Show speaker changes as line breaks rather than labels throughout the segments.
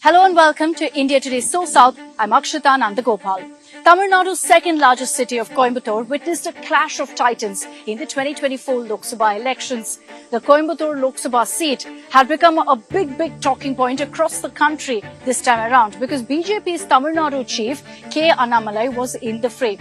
Hello and welcome to India Today So South. I'm Akshita Nandagopal. Tamil Nadu's second largest city of Coimbatore witnessed a clash of titans in the 2024 Lok Sabha elections. The Coimbatore Lok Sabha seat had become a big talking point across the country this time around because BJP's Tamil Nadu chief K. Annamalai was in the fray.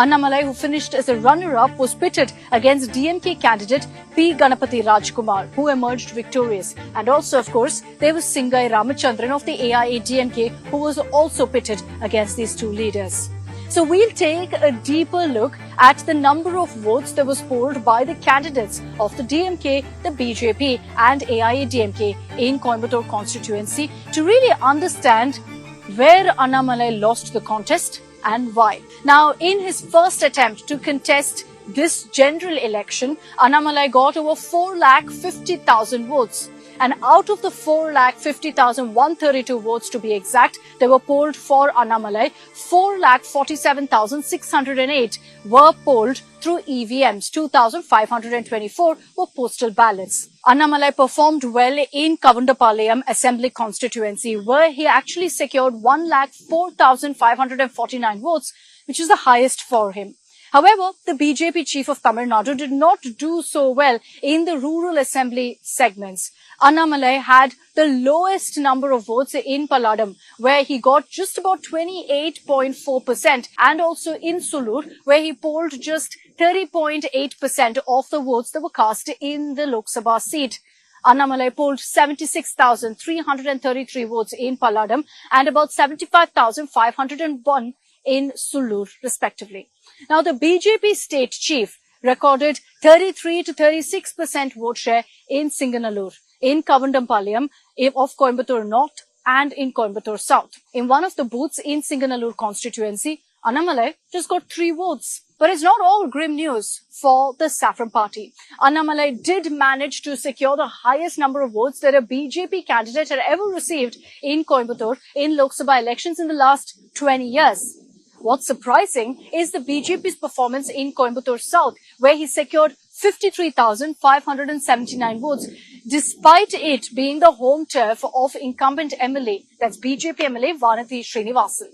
Annamalai, who finished as a runner-up, was pitted against DMK candidate P. Ganapathy Rajkumar, who emerged victorious. And also, of course, there was Singai Ramachandran of the AIADMK, who was also pitted against these two leaders. So we'll take a deeper look at the number of votes that was polled by the candidates of the DMK, the BJP and AIADMK in Coimbatore constituency to really understand where Annamalai lost the contest and why. Now, in his first attempt to contest this general election, Annamalai got over 4,50,000 votes. And out of the 4,50,132 votes to be exact, they were polled for Annamalai. 4,47,608 were polled through EVMs. 2,524 were postal ballots. Annamalai performed well in Kavandapalayam Assembly constituency, where he actually secured 1,04,549 votes, which is the highest for him. However, the BJP chief of Tamil Nadu did not do so well in the rural assembly segments. Annamalai had the lowest number of votes in Palladam, where he got just about 28.4%, and also in Sulur, where he polled just 30.8% of the votes that were cast in the Lok Sabha seat. Annamalai polled 76,333 votes in Palladam and about 75,501 in Sulur, respectively. Now, the BJP state chief recorded 33 to 36% vote share in Singanallur, in Kavandampalayam of Coimbatore North and in Coimbatore South. In one of the booths in Singanallur constituency, Annamalai just got 3 votes. But it's not all grim news for the Saffron Party. Annamalai did manage to secure the highest number of votes that a BJP candidate had ever received in Coimbatore in Lok Sabha elections in the last 20 years. What's surprising is the BJP's performance in Coimbatore South, where he secured 53,579 votes, despite it being the home turf of incumbent MLA, that's BJP MLA Vanathi Srinivasan.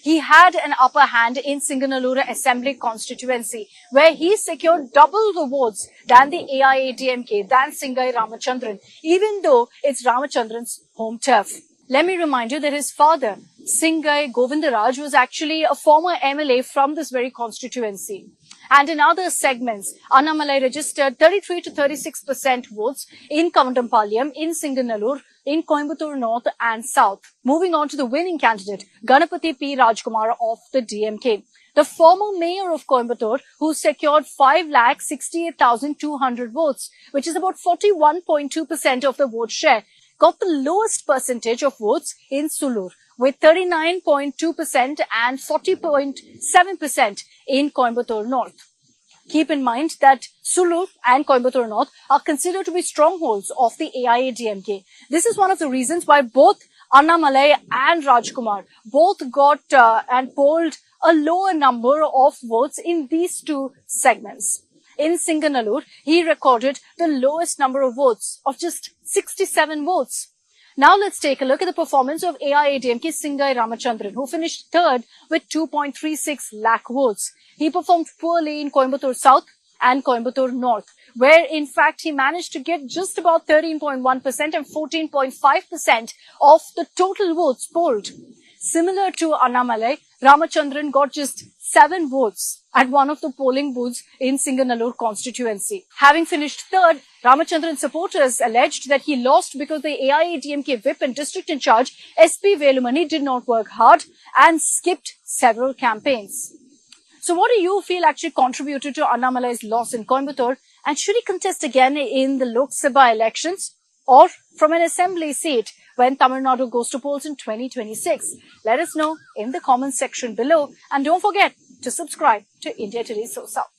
He had an upper hand in Singanallur Assembly constituency, where he secured double the votes than the AIADMK, than Singai Ramachandran, even though it's Ramachandran's home turf. Let me remind you that his father, Singai Govindaraj, was actually a former MLA from this very constituency. And in other segments, Annamalai registered 33 to 36% votes in Kavandampalayam, in Singanallur, in Coimbatore North and South. Moving on to the winning candidate, Ganapathy P. Rajkumar of the DMK. The former mayor of Coimbatore, who secured 5,68,200 votes, which is about 41.2% of the vote share, got the lowest percentage of votes in Sulur, with 39.2% and 40.7% in Coimbatore North. Keep in mind that Sulur and Coimbatore North are considered to be strongholds of the AIADMK. This is one of the reasons why both Annamalai and Rajkumar both got and polled a lower number of votes in these two segments. In Singanallur, he recorded the lowest number of votes of just 67 votes. Now let's take a look at the performance of AIADMK Singai Ramachandran, who finished third with 2.36 lakh votes. He performed poorly in Coimbatore South and Coimbatore North, where in fact he managed to get just about 13.1% and 14.5% of the total votes polled. Similar to Annamalai, Ramachandran got just 7 votes at one of the polling booths in Singanallur constituency. Having finished third, Ramachandran supporters alleged that he lost because the AIADMK whip and district in charge, SP Velumani, did not work hard and skipped several campaigns. So what do you feel actually contributed to Annamalai's loss in Coimbatore, and should he contest again in the Lok Sabha elections or from an assembly seat when Tamil Nadu goes to polls in 2026? Let us know in the comments section below, and don't forget to subscribe to India Today So South.